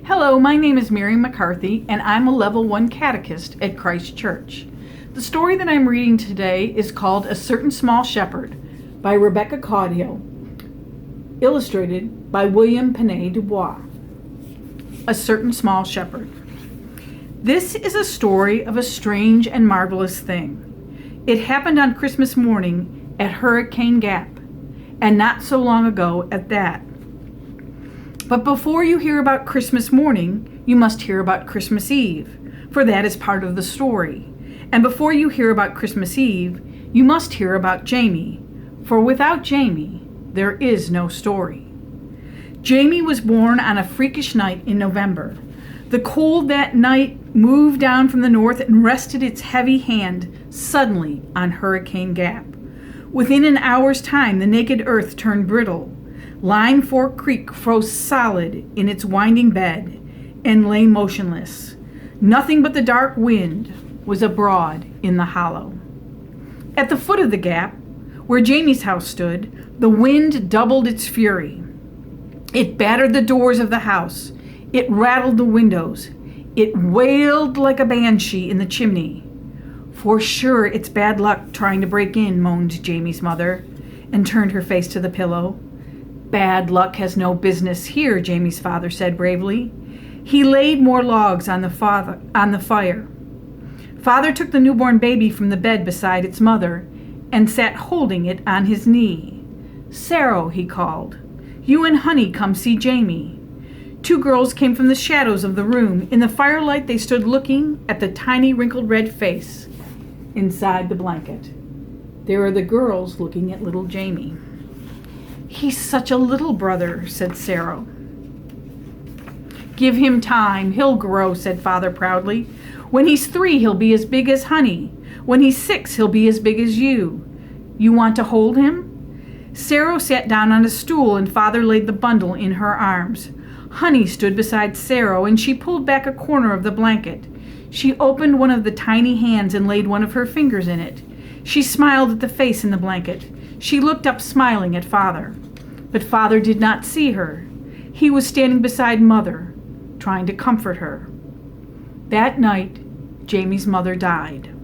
Hello, my name is Mary McCarthy, and I'm a Level 1 catechist at Christ Church. The story that I'm reading today is called A Certain Small Shepherd by Rebecca Caudill, illustrated by William Penet Dubois. A Certain Small Shepherd. This is a story of a strange and marvelous thing. It happened on Christmas morning at Hurricane Gap, and not so long ago at that. But before you hear about Christmas morning, you must hear about Christmas Eve, for that is part of the story. And before you hear about Christmas Eve, you must hear about Jamie, for without Jamie, there is no story. Jamie was born on a freakish night in November. The cold that night moved down from the north and rested its heavy hand suddenly on Hurricane Gap. Within an hour's time, the naked earth turned brittle. Line Fork Creek froze solid in its winding bed and lay motionless. Nothing but the dark wind was abroad in the hollow. At the foot of the gap, where Jamie's house stood, the wind doubled its fury. It battered the doors of the house. It rattled the windows. It wailed like a banshee in the chimney. For sure it's bad luck trying to break in, moaned Jamie's mother, and turned her face to the pillow. Bad luck has no business here, Jamie's father said bravely. He laid more logs on the fire. Father took the newborn baby from the bed beside its mother and sat holding it on his knee. Sarah, he called, you and Honey come see Jamie. Two girls came from the shadows of the room. In the firelight they stood looking at the tiny wrinkled red face inside the blanket. There are the girls looking at little Jamie. He's such a little brother, said Sarah. Give him time, he'll grow, said Father proudly. When he's 3, he'll be as big as Honey. When he's 6, he'll be as big as you. You want to hold him? Sarah sat down on a stool and Father laid the bundle in her arms. Honey stood beside Sarah and she pulled back a corner of the blanket. She opened one of the tiny hands and laid one of her fingers in it. She smiled at the face in the blanket. She looked up smiling at Father. But Father did not see her. He was standing beside Mother, trying to comfort her. That night, Jamie's mother died.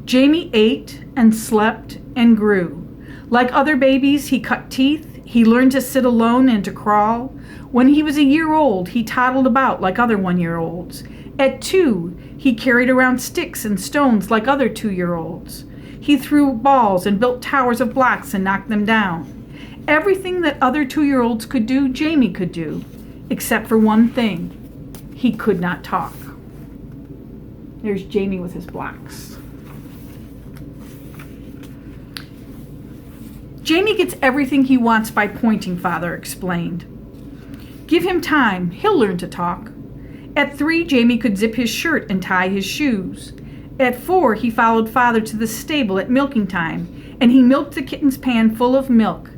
Jamie ate and slept and grew. Like other babies, he cut teeth. He learned to sit alone and to crawl. When he was a year old, he toddled about like other 1-year-olds. At 2, he carried around sticks and stones like other 2-year-olds. He threw balls and built towers of blocks and knocked them down. Everything that other 2-year-olds could do, Jamie could do, except for one thing. He could not talk. There's Jamie with his blocks. Jamie gets everything he wants by pointing, Father explained. Give him time, he'll learn to talk. At 3, Jamie could zip his shirt and tie his shoes. At 4, he followed Father to the stable at milking time, and he milked the kitten's pan full of milk.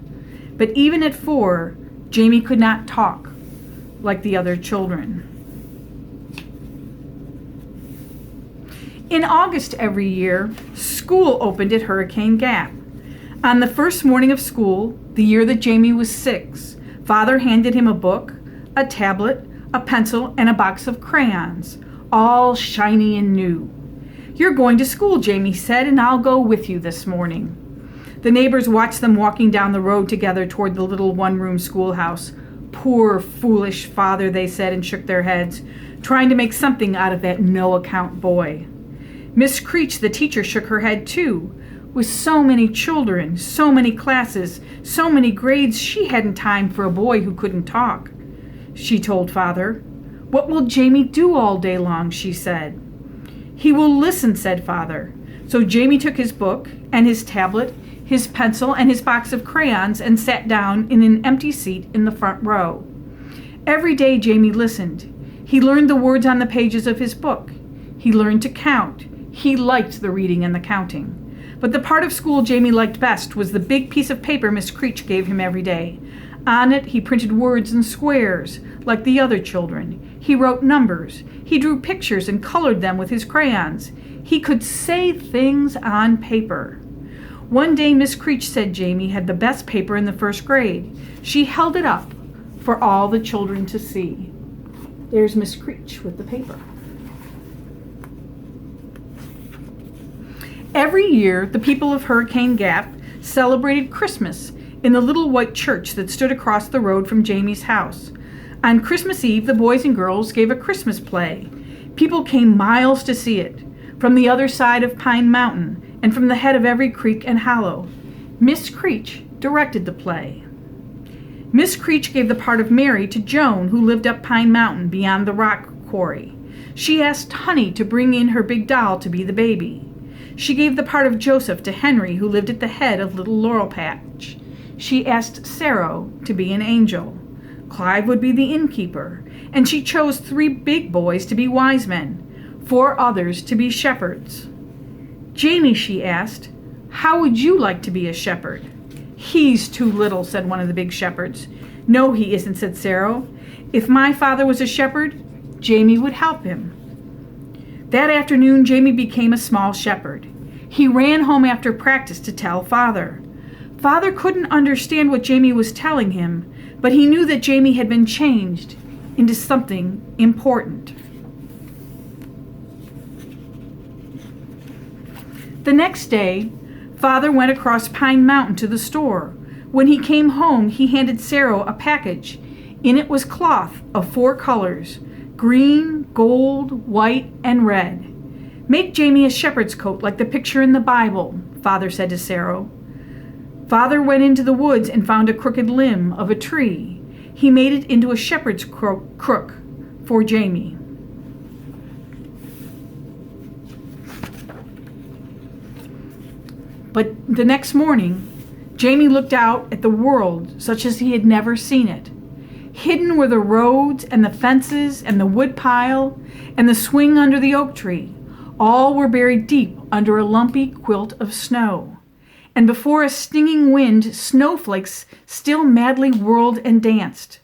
But even at 4, Jamie could not talk like the other children. In August every year, school opened at Hurricane Gap. On the first morning of school, the year that Jamie was 6, Father handed him a book, a tablet, a pencil, and a box of crayons, all shiny and new. You're going to school, Jamie said, and I'll go with you this morning. The neighbors watched them walking down the road together toward the little one-room schoolhouse. Poor, foolish Father, they said, and shook their heads, trying to make something out of that no-account boy. Miss Creech, the teacher, shook her head too. With so many children, so many classes, so many grades, she hadn't time for a boy who couldn't talk. She told Father. What will Jamie do all day long, she said. He will listen, said Father. So Jamie took his book and his tablet, his pencil, and his box of crayons and sat down in an empty seat in the front row. Every day Jamie listened. He learned the words on the pages of his book. He learned to count. He liked the reading and the counting. But the part of school Jamie liked best was the big piece of paper Miss Creech gave him every day. On it he printed words in squares, like the other children. He wrote numbers. He drew pictures and colored them with his crayons. He could say things on paper. One day Miss Creech said Jamie had the best paper in the first grade. She held it up for all the children to see. There's Miss Creech with the paper. Every year, the people of Hurricane Gap celebrated Christmas in the little white church that stood across the road from Jamie's house. On Christmas Eve, the boys and girls gave a Christmas play. People came miles to see it, from the other side of Pine Mountain and from the head of every creek and hollow. Miss Creech directed the play. Miss Creech gave the part of Mary to Joan, who lived up Pine Mountain beyond the rock quarry. She asked Honey to bring in her big doll to be the baby. She gave the part of Joseph to Henry, who lived at the head of Little Laurel Patch. She asked Sarah to be an angel. Clive would be the innkeeper, and she chose 3 big boys to be wise men, 4 others to be shepherds. Jamie, she asked, how would you like to be a shepherd? He's too little, said one of the big shepherds. No, he isn't, said Sarah. If my father was a shepherd, Jamie would help him. That afternoon, Jamie became a small shepherd. He ran home after practice to tell Father. Father couldn't understand what Jamie was telling him, but he knew that Jamie had been changed into something important. The next day, Father went across Pine Mountain to the store. When he came home, he handed Sarah a package. In it was cloth of 4 colors: green, gold, white, and red. Make Jamie a shepherd's coat like the picture in the Bible, Father said to Sarah. Father went into the woods and found a crooked limb of a tree. He made it into a shepherd's crook for Jamie. But the next morning, Jamie looked out at the world such as he had never seen it. Hidden were the roads and the fences and the woodpile and the swing under the oak tree. All were buried deep under a lumpy quilt of snow. And before a stinging wind, snowflakes still madly whirled and danced.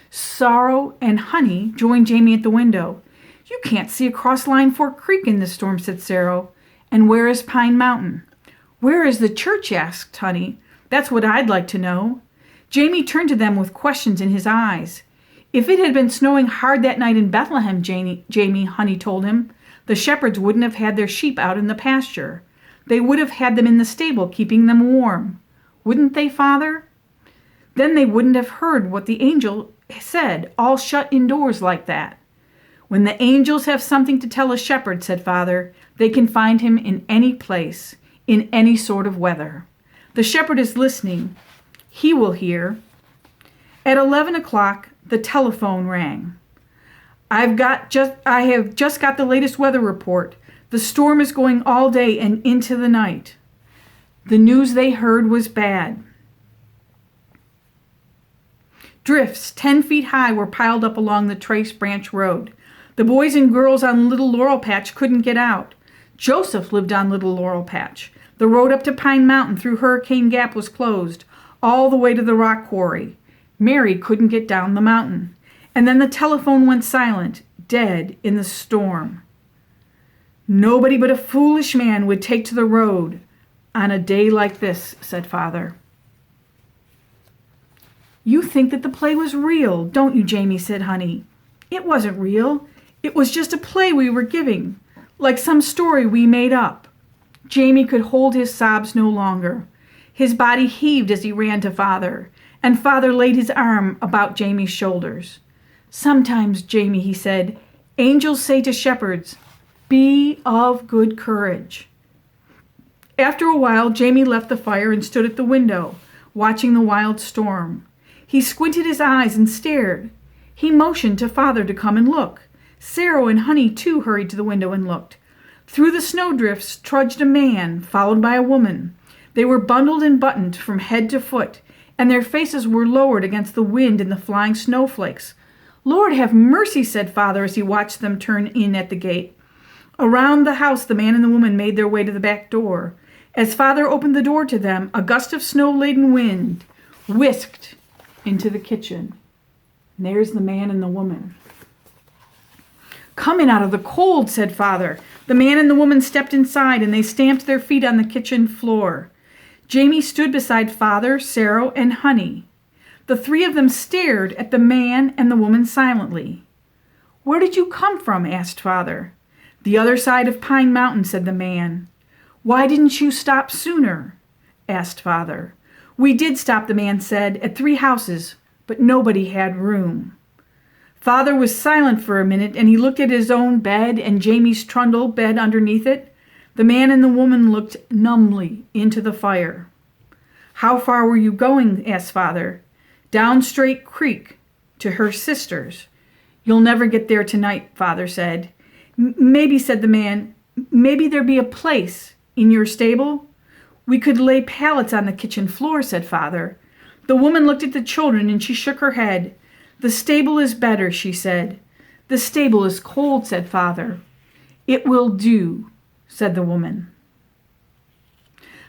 Sorrow and Honey joined Jamie at the window. You can't see across Line Fork Creek in this storm, said Sarah. And where is Pine Mountain? Where is the church? Asked Honey. That's what I'd like to know. Jamie turned to them with questions in his eyes. If it had been snowing hard that night in Bethlehem, Jamie, Honey told him, the shepherds wouldn't have had their sheep out in the pasture. They would have had them in the stable, keeping them warm. Wouldn't they, Father? Then they wouldn't have heard what the angel said, all shut indoors like that. When the angels have something to tell a shepherd, said Father, they can find him in any place, in any sort of weather. The shepherd is listening. He will hear. At 11 o'clock, the telephone rang. I have just got the latest weather report. The storm is going all day and into the night. The news they heard was bad. Drifts 10 feet high were piled up along the Trace Branch Road. The boys and girls on Little Laurel Patch couldn't get out. Joseph lived on Little Laurel Patch. The road up to Pine Mountain through Hurricane Gap was closed, all the way to the rock quarry. Mary couldn't get down the mountain. And then the telephone went silent, dead in the storm. Nobody but a foolish man would take to the road on a day like this, said Father. You think that the play was real, don't you, Jamie, said Honey. It wasn't real. It was just a play we were giving, like some story we made up. Jamie could hold his sobs no longer. His body heaved as he ran to Father, and Father laid his arm about Jamie's shoulders. Sometimes, Jamie, he said, angels say to shepherds, be of good courage. After a while, Jamie left the fire and stood at the window, watching the wild storm. He squinted his eyes and stared. He motioned to Father to come and look. Sarah and Honey, too, hurried to the window and looked. Through the snowdrifts trudged a man, followed by a woman. They were bundled and buttoned from head to foot, and their faces were lowered against the wind and the flying snowflakes. Lord, have mercy, said Father as he watched them turn in at the gate. Around the house, the man and the woman made their way to the back door. As Father opened the door to them, a gust of snow-laden wind whisked into the kitchen. And there's the man and the woman. Coming out of the cold, said Father. The man and the woman stepped inside, and they stamped their feet on the kitchen floor. Jamie stood beside Father, Sarah, and Honey. The 3 of them stared at the man and the woman silently. "Where did you come from?" asked Father. "The other side of Pine Mountain," said the man. "Why didn't you stop sooner?" asked Father. "We did stop," the man said, "at 3 houses, but nobody had room." Father was silent for a minute, and he looked at his own bed and Jamie's trundle bed underneath it. The man and the woman looked numbly into the fire. "How far were you going?" asked Father. "Down Straight Creek, to her sister's." "You'll never get there tonight," Father said. "Maybe," said the man, "maybe there be a place in your stable?" "We could lay pallets on the kitchen floor," said Father. The woman looked at the children and she shook her head. "The stable is better," she said. "The stable is cold," said Father. "It will do," said the woman.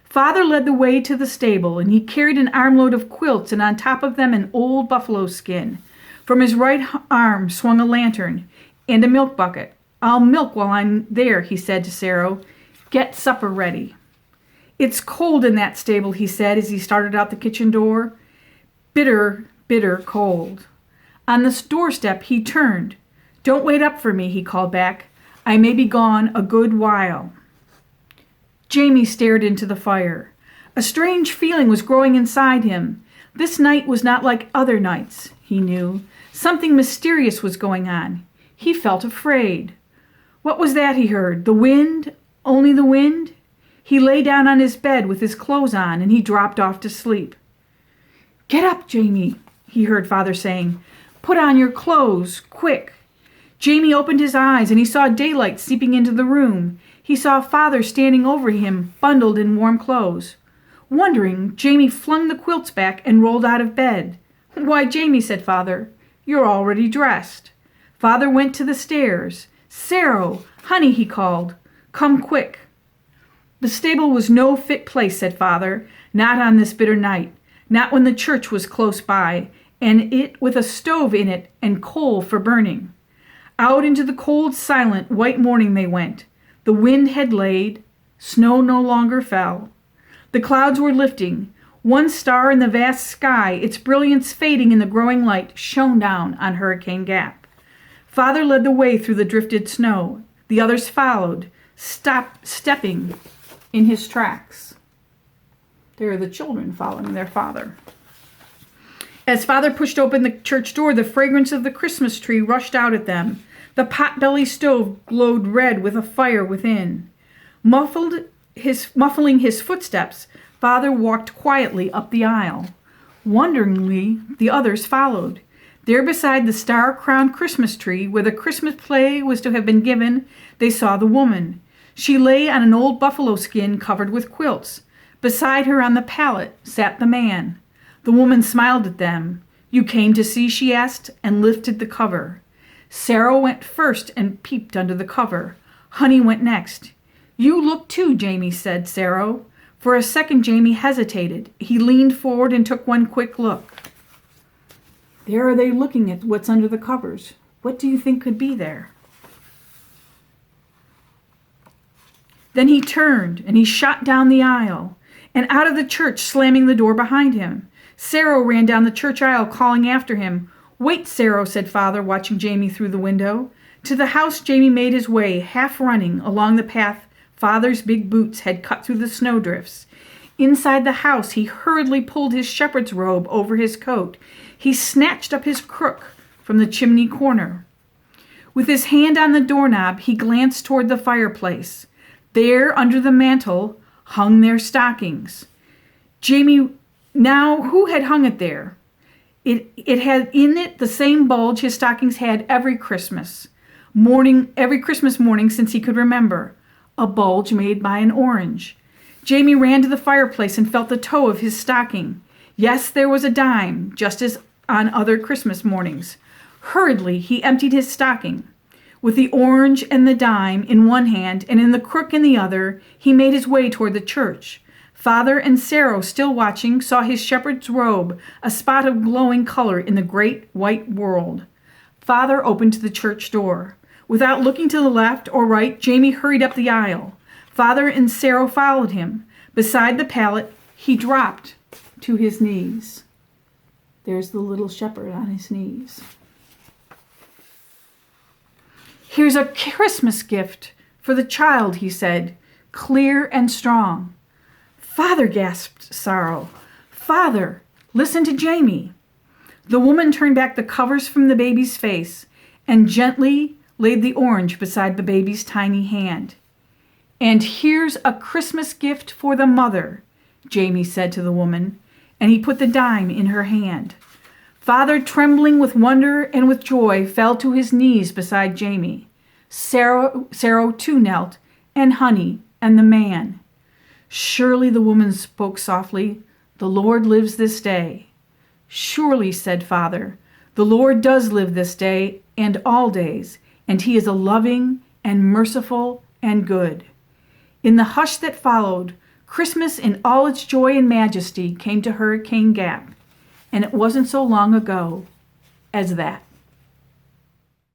Father led the way to the stable, and he carried an armload of quilts and on top of them an old buffalo skin. From his right arm swung a lantern and a milk bucket. "I'll milk while I'm there," he said to Sarah. "Get supper ready." "It's cold in that stable," he said as he started out the kitchen door. "Bitter, bitter cold." On the doorstep he turned. "Don't wait up for me," he called back. "I may be gone a good while." Jamie stared into the fire. A strange feeling was growing inside him. This night was not like other nights, he knew. Something mysterious was going on. He felt afraid. What was that he heard? The wind? Only the wind? He lay down on his bed with his clothes on, and he dropped off to sleep. "Get up, Jamie," he heard Father saying. "Put on your clothes, quick." Jamie opened his eyes, and he saw daylight seeping into the room. He saw Father standing over him, bundled in warm clothes. Wondering, Jamie flung the quilts back and rolled out of bed. "Why, Jamie," said Father, "you're already dressed." Father went to the stairs. "Sarah, honey," he called, "come quick." The stable was no fit place, said Father, not on this bitter night, not when the church was close by, and it with a stove in it and coal for burning. Out into the cold, silent, white morning they went. The wind had laid. Snow no longer fell. The clouds were lifting. One star in the vast sky, its brilliance fading in the growing light, shone down on Hurricane Gap. Father led the way through the drifted snow. The others followed, stepping in his tracks. There are the children following their father. As Father pushed open the church door, the fragrance of the Christmas tree rushed out at them. The pot-belly stove glowed red with a fire within. Muffling his footsteps, Father walked quietly up the aisle. Wonderingly, the others followed. There beside the star-crowned Christmas tree, where the Christmas play was to have been given, they saw the woman. She lay on an old buffalo skin covered with quilts. Beside her on the pallet sat the man. The woman smiled at them. "You came to see?" she asked, and lifted the cover. Sarah went first and peeped under the cover. Honey went next. "You look too," Jamie said, Sarah. For a second, Jamie hesitated. He leaned forward and took one quick look. There are they looking at what's under the covers. What do you think could be there? Then he turned and he shot down the aisle and out of the church, slamming the door behind him. Sarah ran down the church aisle, calling after him. "Wait, Sarah," said Father, watching Jamie through the window. To the house Jamie made his way, half running, along the path Father's big boots had cut through the snowdrifts. Inside the house, he hurriedly pulled his shepherd's robe over his coat. He snatched up his crook from the chimney corner. With his hand on the doorknob, he glanced toward the fireplace. There, under the mantel, hung their stockings. Jamie, now, who had hung it there? It had in it the same bulge his stockings had every Christmas morning since he could remember. A bulge made by an orange. Jamie ran to the fireplace and felt the toe of his stocking. Yes, there was a dime, just as on other Christmas mornings. Hurriedly, he emptied his stocking. With the orange and the dime in one hand and in the crook in the other, he made his way toward the church. Father and Sarah, still watching, saw his shepherd's robe, a spot of glowing color in the great white world. Father opened the church door. Without looking to the left or right, Jamie hurried up the aisle. Father and Sarah followed him. Beside the pallet, he dropped to his knees. There's the little shepherd on his knees. "Here's a Christmas gift for the child," he said, clear and strong. "Father," gasped Sorrow. "Father, listen to Jamie." The woman turned back the covers from the baby's face and gently laid the orange beside the baby's tiny hand. "And here's a Christmas gift for the mother," Jamie said to the woman, and he put the dime in her hand. Father, trembling with wonder and with joy, fell to his knees beside Jamie. Sarah too knelt, and Honey, and the man. "Surely," the woman spoke softly, "the Lord lives this day." "Surely," said Father, "the Lord does live this day and all days, and he is a loving and merciful and good." In the hush that followed, Christmas in all its joy and majesty came to Hurricane Gap, and it wasn't so long ago as that.